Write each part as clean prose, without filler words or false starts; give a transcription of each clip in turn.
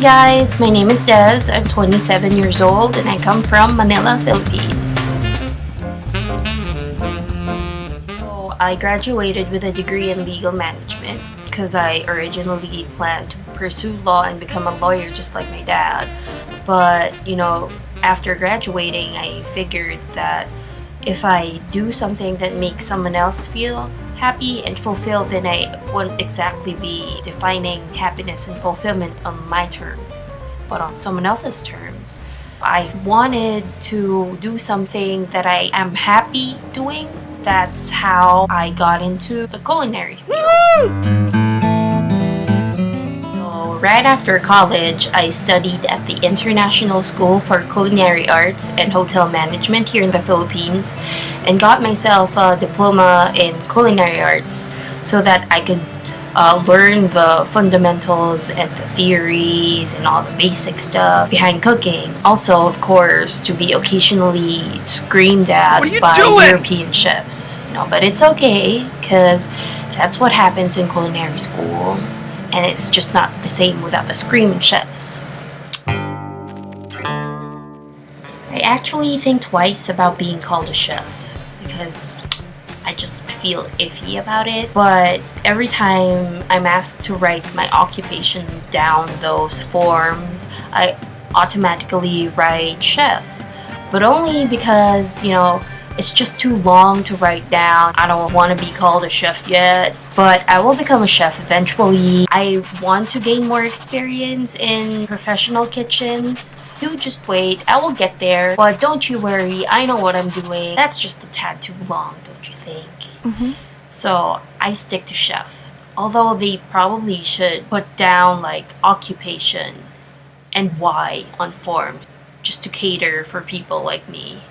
guys, my name is Des. I'm 27 years old and I come from Manila, Philippines. So I graduated with a degree in legal management because I originally planned to pursue law and become a lawyer just like my dad. But, after graduating, I figured that if I do something that makes someone else feel happy and fulfilled, then I wouldn't exactly be defining happiness and fulfillment on my terms, but on someone else's terms. I wanted to do something that I am happy doing. That's how I got into the culinary field. Right after college, I studied at the International School for Culinary Arts and Hotel Management here in the Philippines and got myself a diploma in culinary arts so that I could learn the fundamentals and the theories and all the basic stuff behind cooking. Also, of course, to be occasionally screamed at by European chefs. But it's okay because that's what happens in culinary school. And it's just not the same without the screaming chefs. I actually think twice about being called a chef because I just feel iffy about it. But every time I'm asked to write my occupation down those forms, I automatically write chef. But only because, it's just too long to write down. I don't want to be called a chef yet, but I will become a chef eventually. I want to gain more experience in professional kitchens. You just wait, I will get there. But don't you worry, I know what I'm doing. That's just a tad too long, don't you think? Mm-hmm. So I stick to chef. Although they probably should put down occupation and why on form just to cater for people like me.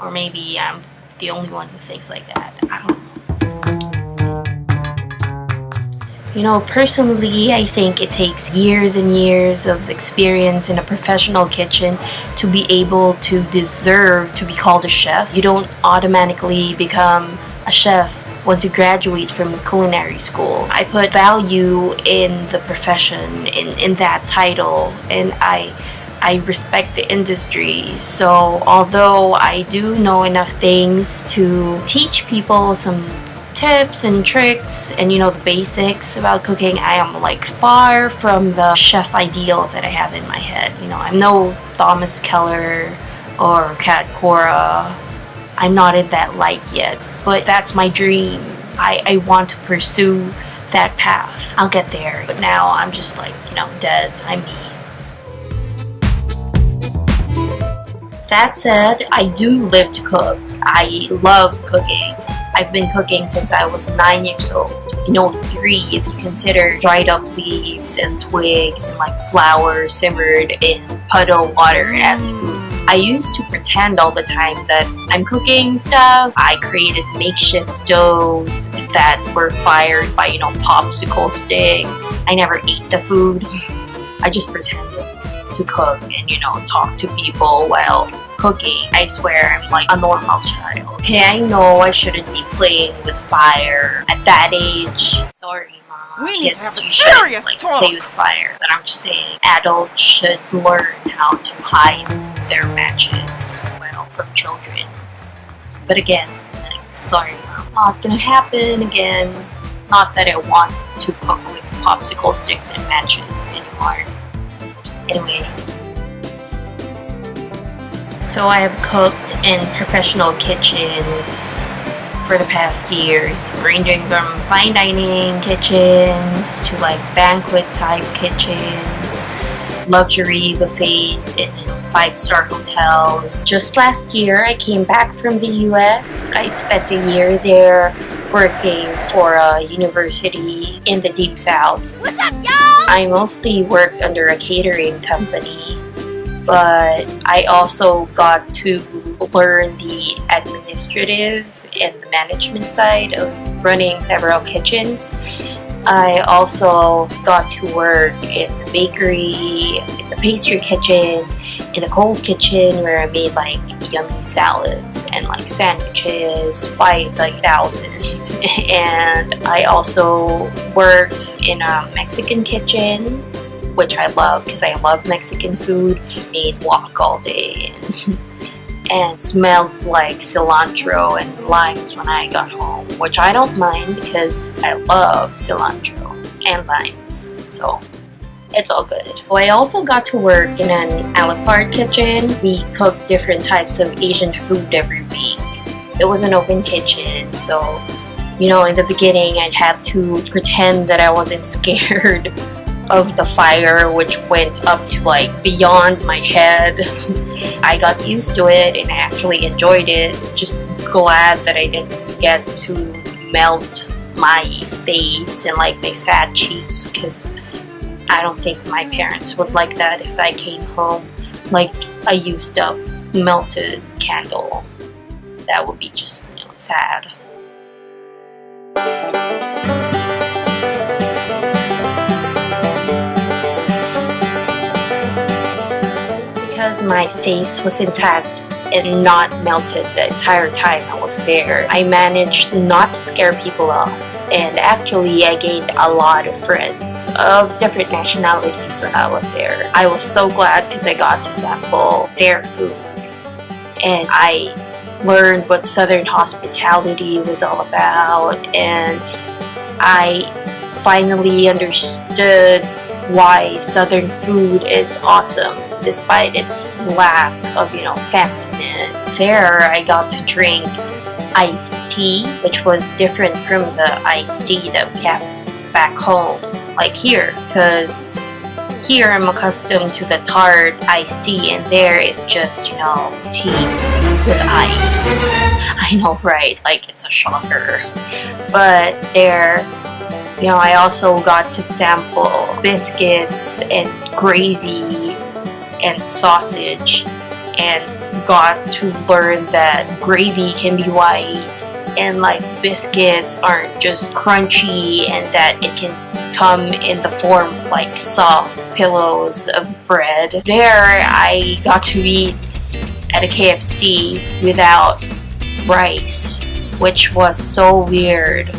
Or maybe I'm the only one who thinks like that. I don't know. Personally, I think it takes years and years of experience in a professional kitchen to be able to deserve to be called a chef. You don't automatically become a chef once you graduate from culinary school. I put value in the profession, in that title, and I respect the industry. So although I do know enough things to teach people some tips and tricks and the basics about cooking, I am far from the chef ideal that I have in my head. I'm no Thomas Keller or Kat Cora. I'm not in that light yet, but that's my dream. I want to pursue that path. I'll get there, but now I'm just Des, I'm me. That said, I do live to cook. I love cooking. I've been cooking since I was 9 years old. 3 if you consider dried up leaves and twigs and flour simmered in puddle water as food. I used to pretend all the time that I'm cooking stuff. I created makeshift stoves that were fired by, popsicle sticks. I never ate the food. I just pretended to cook and talk to people while cooking. I swear I'm a normal child. Okay, I know I shouldn't be playing with fire at that age. Sorry, Mom. We need to have a Kids serious shouldn't talk. play with fire. But I'm just saying adults should learn how to hide their matches from children. But again, sorry, Mom. Not gonna happen again. Not that I want to cook with popsicle sticks and matches anymore. Anyway, so I have cooked in professional kitchens for the past years, ranging from fine dining kitchens to banquet type kitchens, luxury buffets in 5-star hotels. Just last year, I came back from the US. I spent a year there working for a university in the Deep South. What's up, y'all? I mostly worked under a catering company, but I also got to learn the administrative and the management side of running several kitchens. I also got to work in the bakery, in the pastry kitchen, in the cold kitchen where I made yummy salads and sandwiches by thousands. And I also worked in a Mexican kitchen which I love because I love Mexican food. Made guac all day and smelled like cilantro and limes when I got home, which I don't mind because I love cilantro and limes, so it's all good. So I also got to work in an a la carte kitchen. We cooked different types of Asian food every week. It was an open kitchen, so you know, in the beginning I'd have to pretend that I wasn't scared of the fire, which went up to like beyond my head. I got used to it and I actually enjoyed it. Just glad that I didn't get to melt my face and like my fat cheeks, because I don't think my parents would like that if I came home like a used up melted candle. That would be just, you know, sad. Because my face was intact and not melted the entire time I was there, I managed not to scare people off. And actually, I gained a lot of friends of different nationalities when I was there. I was so glad because I got to sample their food. And I learned what Southern hospitality was all about. And I finally understood why Southern food is awesome, despite its lack of, you know, fanciness. There, I got to drink iced tea, which was different from the iced tea that we have back home, like here, because here I'm accustomed to the tart iced tea, and there it's just, you know, tea with ice. I know, right? Like, it's a shocker. But there, you know, I also got to sample biscuits and gravy and sausage, and got to learn that gravy can be white and like biscuits aren't just crunchy, and that it can come in the form of like soft pillows of bread. There I got to eat at a KFC without rice, which was so weird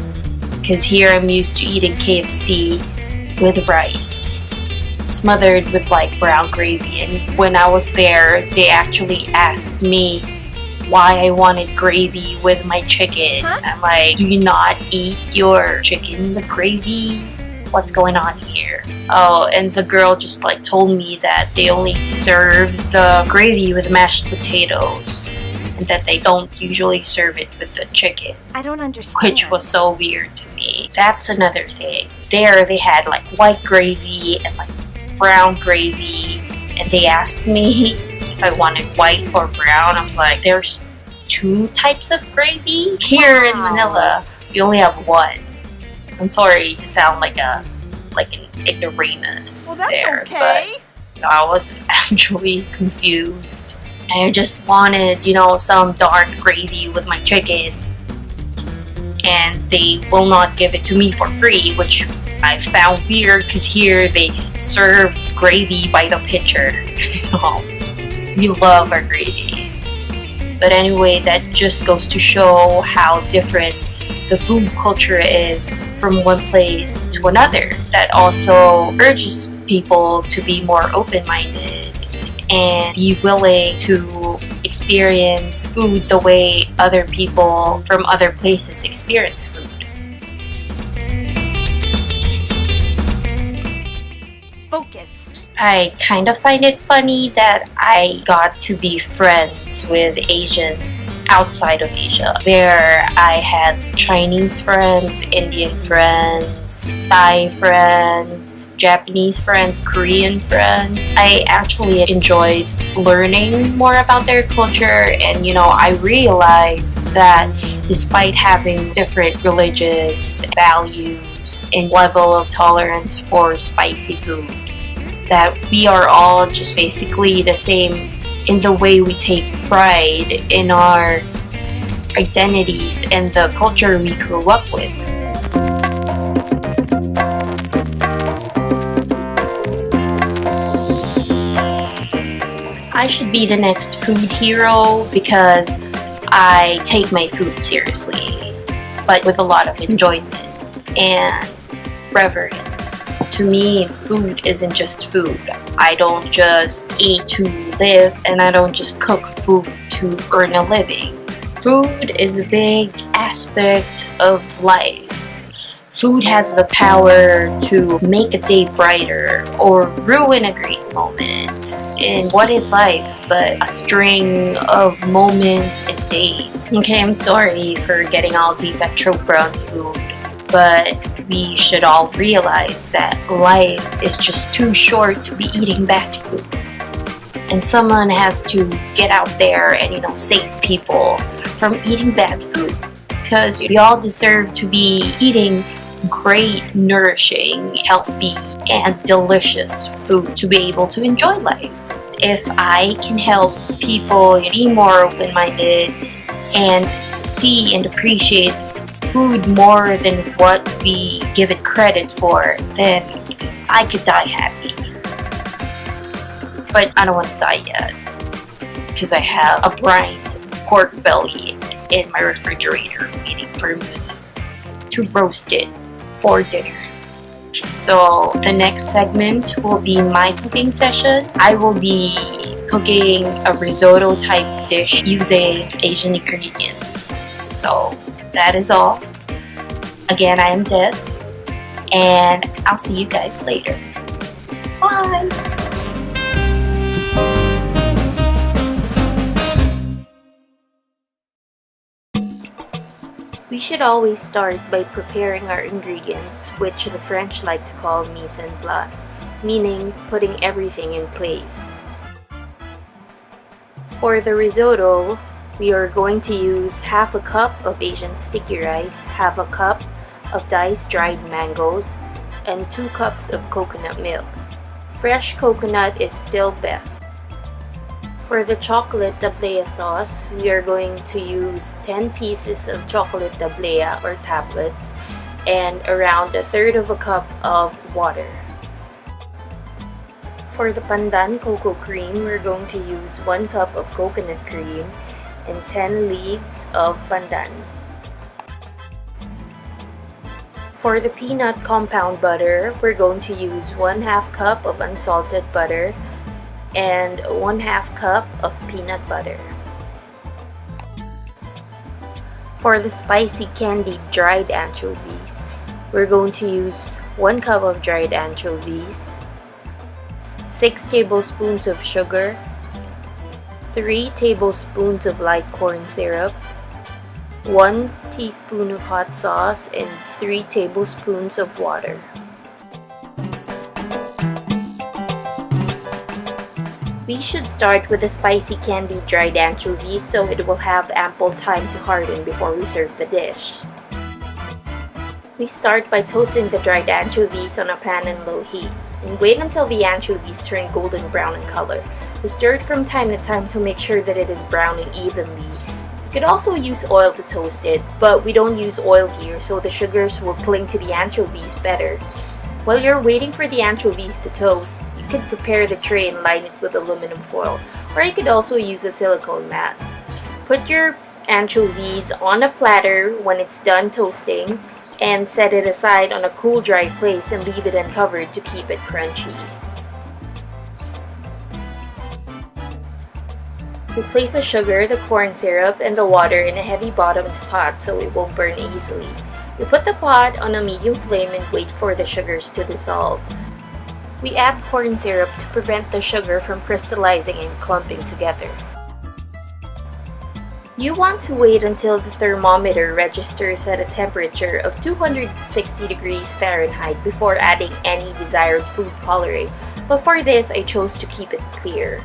because here I'm used to eating KFC with rice, smothered with like brown gravy. And when I was there, they actually asked me why I wanted gravy with my chicken. I'm like, do you not eat your chicken with gravy? What's going on here? Oh, and the girl just like told me that they only serve the gravy with mashed potatoes and that they don't usually serve it with the chicken. I don't understand. Which was so weird to me. That's another thing. There they had like white gravy and like brown gravy, and they asked me if I wanted white or brown. I was like, there's 2 types of gravy? Here in Manila, we only have one. I'm sorry to sound like an ignoramus. Well, that's there, okay. But I was actually confused. I just wanted, you know, some dark gravy with my chicken, and they will not give it to me for free, which I found weird because here they serve gravy by the pitcher. We love our gravy. But anyway, that just goes to show how different the food culture is from one place to another. That also urges people to be more open-minded and be willing to experience food the way other people from other places experience food. Focus. I kind of find it funny that I got to be friends with Asians outside of Asia. There I had Chinese friends, Indian friends, Thai friends, Japanese friends, Korean friends. I actually enjoyed learning more about their culture, and you know, I realized that despite having different religions, values, and level of tolerance for spicy food, that we are all just basically the same in the way we take pride in our identities and the culture we grew up with. I should be the next food hero because I take my food seriously, but with a lot of enjoyment and reverence To me, food isn't just food. I don't just eat to live, and I don't just cook food to earn a living. Food is a big aspect of life. Food has the power to make a day brighter or ruin a great moment. And what is life but a string of moments and days? Okay, I'm sorry for getting all deep at brown food, but we should all realize that life is just too short to be eating bad food. And someone has to get out there and, save people from eating bad food. Because we all deserve to be eating great, nourishing, healthy, and delicious food to be able to enjoy life. If I can help people be more open-minded and see and appreciate food more than what we give it credit for, then I could die happy. But I don't want to die yet because I have a brined pork belly in my refrigerator waiting for me to roast it for dinner. So the next segment will be my cooking session. I will be cooking a risotto type dish using Asian ingredients. So that is all. Again, I am Des, and I'll see you guys later. Bye! We should always start by preparing our ingredients, which the French like to call mise en place, meaning putting everything in place. For the risotto, we are going to use half a cup of Asian sticky rice, half a cup of diced dried mangoes, and 2 cups of coconut milk. Fresh coconut is still best. For the chocolate tablea sauce, we are going to use 10 pieces of chocolate tablea or tablets and around 1/3 of a cup of water. For the pandan cocoa cream, we're going to use 1 cup of coconut cream and 10 leaves of pandan. For the peanut compound butter, we're going to use 1/2 cup of unsalted butter and 1/2 cup of peanut butter. For the spicy candied dried anchovies, we're going to use 1 cup of dried anchovies, 6 tablespoons of sugar, 3 tablespoons of light corn syrup, 1 teaspoon of hot sauce, and 3 tablespoons of water. We should start with the spicy candied dried anchovies so it will have ample time to harden before we serve the dish. We start by toasting the dried anchovies on a pan in low heat and wait until the anchovies turn golden brown in color. We stir it from time to time to make sure that it is browning evenly. You could also use oil to toast it, but we don't use oil here so the sugars will cling to the anchovies better. While you're waiting for the anchovies to toast, you could prepare the tray and line it with aluminum foil, or you could also use a silicone mat. Put your anchovies on a platter when it's done toasting and set it aside on a cool, dry place and leave it uncovered to keep it crunchy. We place the sugar, the corn syrup, and the water in a heavy bottomed pot so it won't burn easily. We put the pot on a medium flame and wait for the sugars to dissolve. We add corn syrup to prevent the sugar from crystallizing and clumping together. You want to wait until the thermometer registers at a temperature of 260 degrees Fahrenheit before adding any desired food coloring, but for this I chose to keep it clear.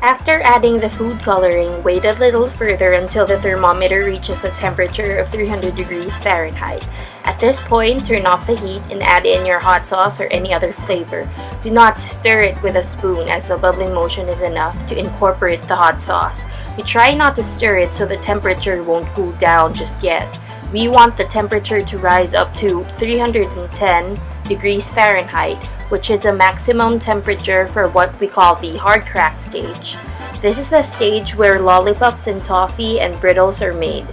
After adding the food coloring, wait a little further until the thermometer reaches a temperature of 300 degrees Fahrenheit. At this point, turn off the heat and add in your hot sauce or any other flavor. Do not stir it with a spoon as the bubbling motion is enough to incorporate the hot sauce. We try not to stir it so the temperature won't cool down just yet. We want the temperature to rise up to 310 degrees Fahrenheit, which is the maximum temperature for what we call the hard crack stage. This is the stage where lollipops and toffee and brittles are made.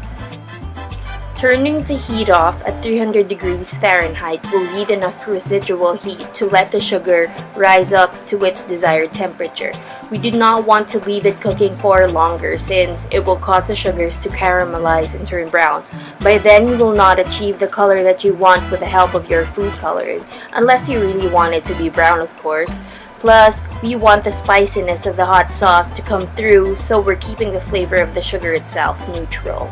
Turning the heat off at 300 degrees Fahrenheit will leave enough residual heat to let the sugar rise up to its desired temperature. We do not want to leave it cooking for longer since it will cause the sugars to caramelize and turn brown. By then, you will not achieve the color that you want with the help of your food coloring, unless you really want it to be brown, of course. Plus, we want the spiciness of the hot sauce to come through, so we're keeping the flavor of the sugar itself neutral.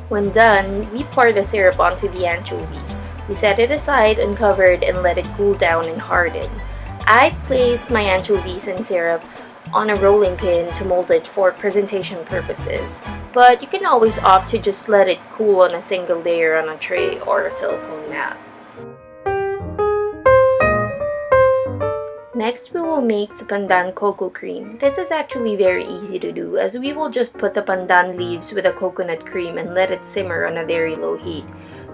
When done, we pour the syrup onto the anchovies. We set it aside uncovered and let it cool down and harden. I placed my anchovies and syrup on a rolling pin to mold it for presentation purposes, but you can always opt to just let it cool on a single layer on a tray or a silicone mat. Next, we will make the pandan cocoa cream. This is actually very easy to do as we will just put the pandan leaves with the coconut cream and let it simmer on a very low heat.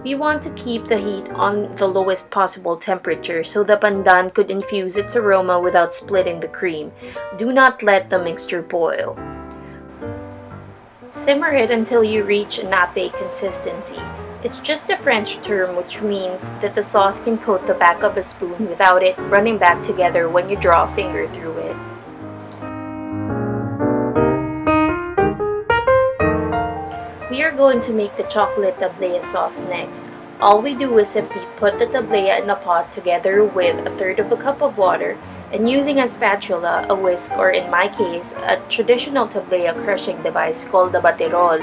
We want to keep the heat on the lowest possible temperature so the pandan could infuse its aroma without splitting the cream. Do not let the mixture boil. Simmer it until you reach a nappe consistency. It's just a French term which means that the sauce can coat the back of a spoon without it running back together when you draw a finger through it. We are going to make the chocolate tablea sauce next. All we do is simply put the tablea in a pot together with a third of a cup of water and using a spatula, a whisk, or in my case, a traditional tablea crushing device called the baterol.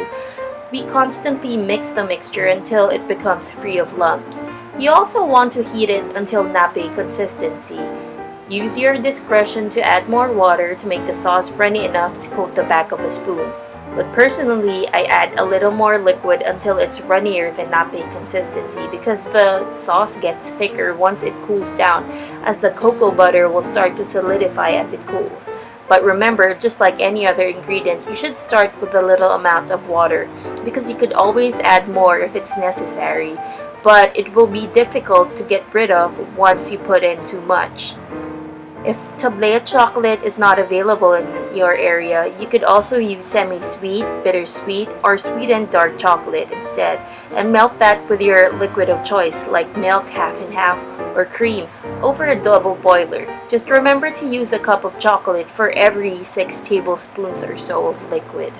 We constantly mix the mixture until it becomes free of lumps. You also want to heat it until nappe consistency. Use your discretion to add more water to make the sauce runny enough to coat the back of a spoon. But personally, I add a little more liquid until it's runnier than nappe consistency because the sauce gets thicker once it cools down, as the cocoa butter will start to solidify as it cools. But remember, just like any other ingredient, you should start with a little amount of water because you could always add more if it's necessary, but it will be difficult to get rid of once you put in too much. If tablea chocolate is not available in your area, you could also use semi-sweet, bittersweet, or sweetened dark chocolate instead, and melt that with your liquid of choice like milk half and half or cream over a double boiler. Just remember to use a cup of chocolate for every 6 tablespoons or so of liquid.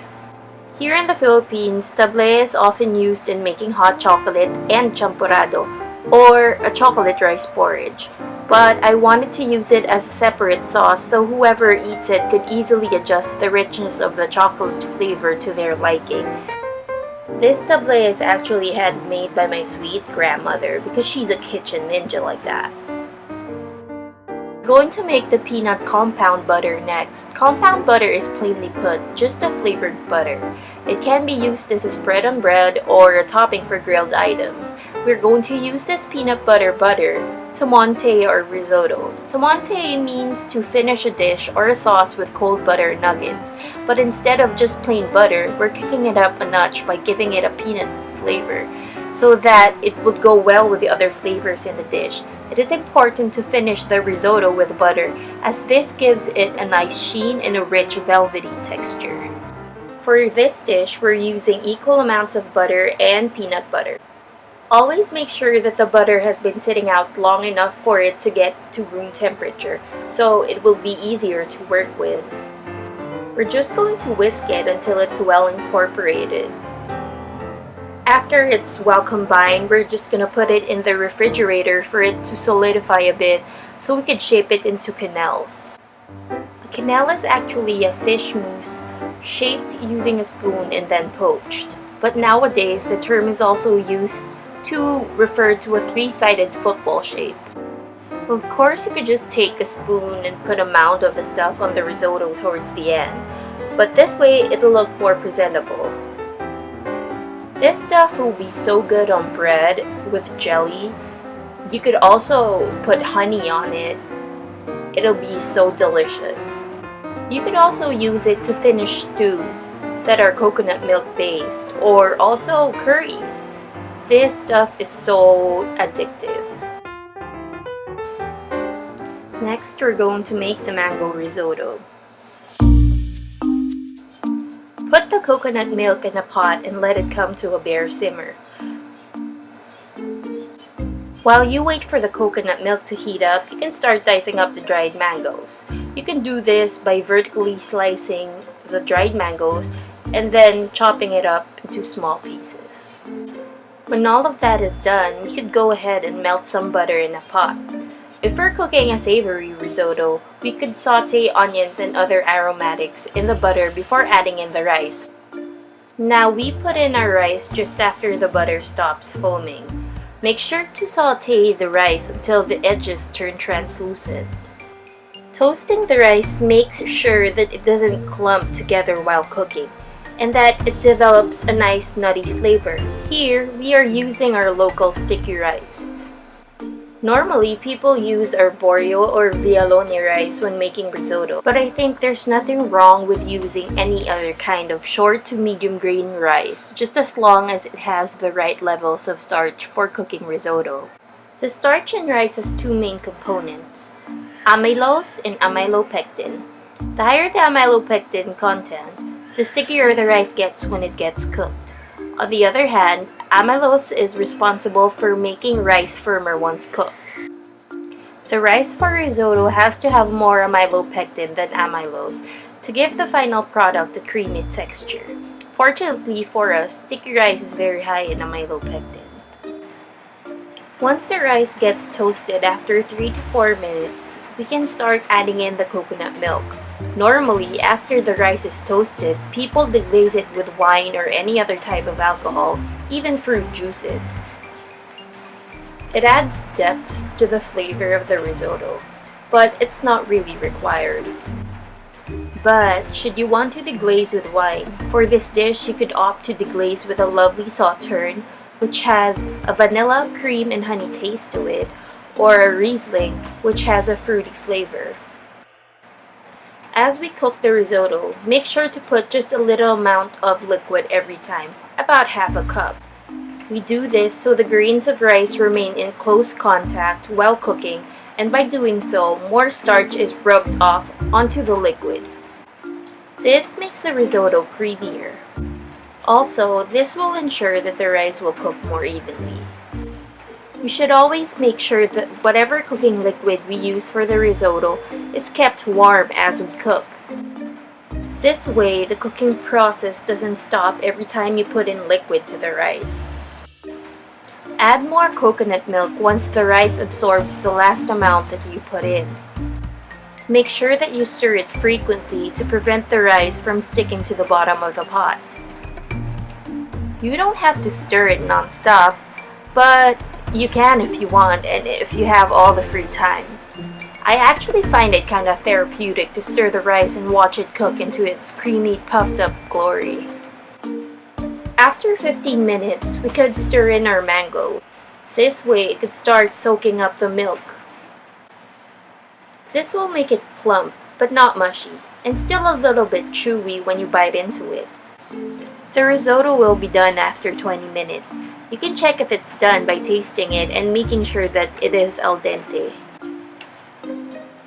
Here in the Philippines, tablea is often used in making hot chocolate and champurrado, or a chocolate rice porridge. But I wanted to use it as a separate sauce so whoever eats it could easily adjust the richness of the chocolate flavor to their liking. This tablea is actually handmade by my sweet grandmother because she's a kitchen ninja like that. Going to make the peanut compound butter next. Compound butter is plainly put just a flavored butter. It can be used as a spread on bread or a topping for grilled items. We're going to use this peanut butter tamonte or risotto. Tamonte means to finish a dish or a sauce with cold butter nuggets, but instead of just plain butter, we're cooking it up a notch by giving it a peanut flavor so that it would go well with the other flavors in the dish. It is important to finish the risotto with butter as this gives it a nice sheen and a rich velvety texture. For this dish, we're using equal amounts of butter and peanut butter. Always make sure that the butter has been sitting out long enough for it to get to room temperature, so it will be easier to work with. We're just going to whisk it until it's well incorporated. After it's well combined, we're just gonna put it in the refrigerator for it to solidify a bit so we could shape it into quenelles. A quenelle is actually a fish mousse shaped using a spoon and then poached. But nowadays, the term is also used to refer to a 3-sided football shape. Of course, you could just take a spoon and put a mound of the stuff on the risotto towards the end, but this way it'll look more presentable. This stuff will be so good on bread with jelly. You could also put honey on it. It'll be so delicious. You could also use it to finish stews that are coconut milk based, or also curries. This stuff is so addictive. Next, we're going to make the mango risotto. Put the coconut milk in a pot and let it come to a bare simmer. While you wait for the coconut milk to heat up, you can start dicing up the dried mangoes. You can do this by vertically slicing the dried mangoes and then chopping it up into small pieces. When all of that is done, you could go ahead and melt some butter in a pot. If we're cooking a savory risotto, we could saute onions and other aromatics in the butter before adding in the rice. Now we put in our rice just after the butter stops foaming. Make sure to saute the rice until the edges turn translucent. Toasting the rice makes sure that it doesn't clump together while cooking, and that it develops a nice nutty flavor. Here, we are using our local sticky rice. Normally, people use arborio or vialone rice when making risotto, but I think there's nothing wrong with using any other kind of short to medium grain rice, just as long as it has the right levels of starch for cooking risotto. The starch in rice has two main components, amylose and amylopectin. The higher the amylopectin content, the stickier the rice gets when it gets cooked. On the other hand, amylose is responsible for making rice firmer once cooked. The rice for risotto has to have more amylopectin than amylose to give the final product a creamy texture. Fortunately for us, sticky rice is very high in amylopectin. Once the rice gets toasted after 3 to 4 minutes, we can start adding in the coconut milk. Normally, after the rice is toasted, people deglaze it with wine or any other type of alcohol, even fruit juices. It adds depth to the flavor of the risotto, but it's not really required. But should you want to deglaze with wine, for this dish you could opt to deglaze with a lovely sauterne, which has a vanilla, cream, and honey taste to it, or a Riesling, which has a fruity flavor. As we cook the risotto, make sure to put just a little amount of liquid every time, about half a cup. We do this so the grains of rice remain in close contact while cooking, and by doing so, more starch is rubbed off onto the liquid. This makes the risotto creamier. Also, this will ensure that the rice will cook more evenly. We should always make sure that whatever cooking liquid we use for the risotto is kept warm as we cook. This way, the cooking process doesn't stop every time you put in liquid to the rice. Add more coconut milk once the rice absorbs the last amount that you put in. Make sure that you stir it frequently to prevent the rice from sticking to the bottom of the pot. You don't have to stir it non-stop, but you can if you want and if you have all the free time. I actually find it kind of therapeutic to stir the rice and watch it cook into its creamy, puffed up glory. After 15 minutes, we could stir in our mango. This way it could start soaking up the milk. This will make it plump, but not mushy, and still a little bit chewy when you bite into it. The risotto will be done after 20 minutes. You can check if it's done by tasting it and making sure that it is al dente.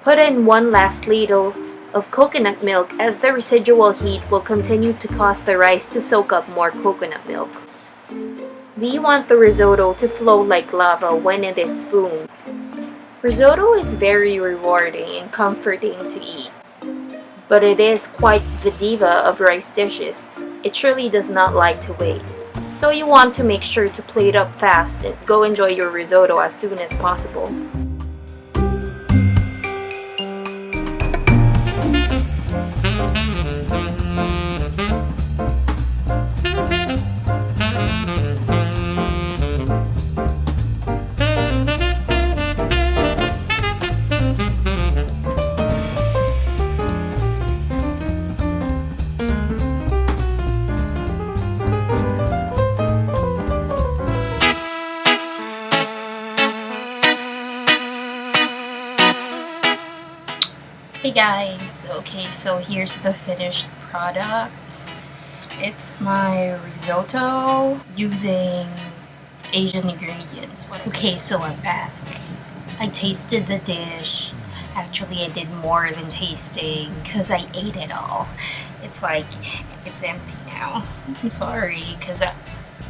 Put in one last ladle of coconut milk as the residual heat will continue to cause the rice to soak up more coconut milk. We want the risotto to flow like lava when it is spooned. Risotto is very rewarding and comforting to eat, but it is quite the diva of rice dishes. It surely does not like to wait. So you want to make sure to plate up fast and go enjoy your risotto as soon as possible. Hey guys, okay, so here's the finished product. It's my risotto using Asian ingredients. Okay, so I'm back. I tasted the dish Actually, I did more than tasting because I ate it all. It's like, it's empty now. I'm sorry, because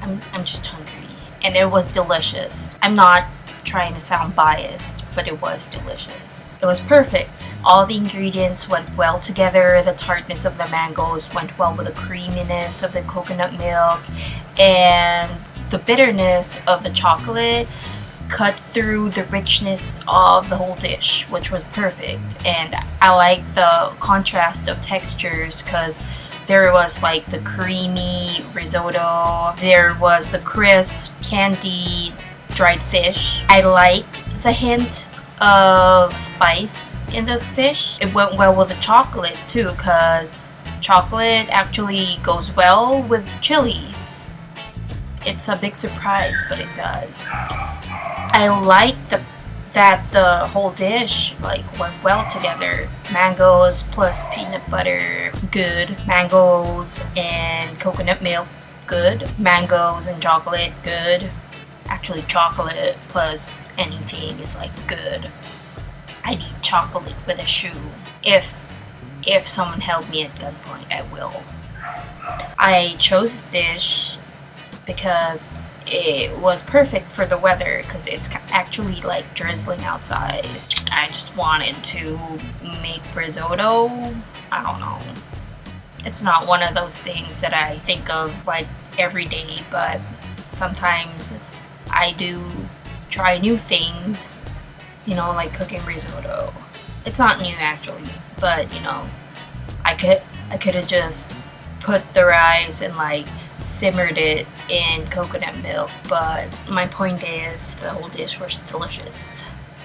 I'm just hungry. And it was delicious. I'm not trying to sound biased, but it was delicious. It was perfect. All the ingredients went well together. The tartness of the mangoes went well with the creaminess of the coconut milk, and the bitterness of the chocolate cut through the richness of the whole dish, which was perfect. And I like the contrast of textures because there was like the creamy risotto, there was the crisp candied dried fish. I like the hint of spice in the fish. It went well with the chocolate too, because chocolate actually goes well with chili. It's a big surprise, but it does. I like that the whole dish like went well together. Mangoes plus peanut butter, good. Mangoes and coconut milk, good. Mangoes and chocolate, good. Actually, chocolate plus anything is like good. I'd eat chocolate with a shoe. If someone held me at gunpoint, I will. I chose this dish because it was perfect for the weather, because it's actually like drizzling outside. I just wanted to make risotto. I don't know. It's not one of those things that I think of like every day, but sometimes I do try new things, you know, like cooking risotto. It's not new actually, but you know, I could have just put the rice and like simmered it in coconut milk, but my point is the whole dish was delicious.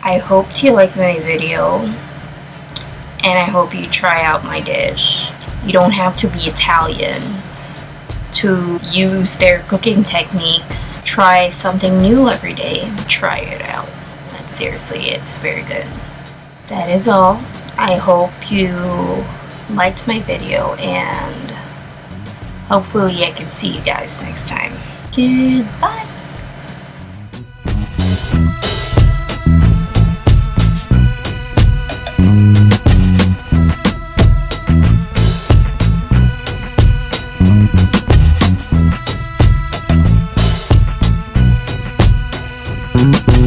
I hope you like my video, and I hope you try out my dish. You don't have to be Italian to use their cooking techniques. Try something new every day. Try it out. And seriously, it's very good. That is all. I hope you liked my video, and hopefully I can see you guys next time. Goodbye. Mm-hmm.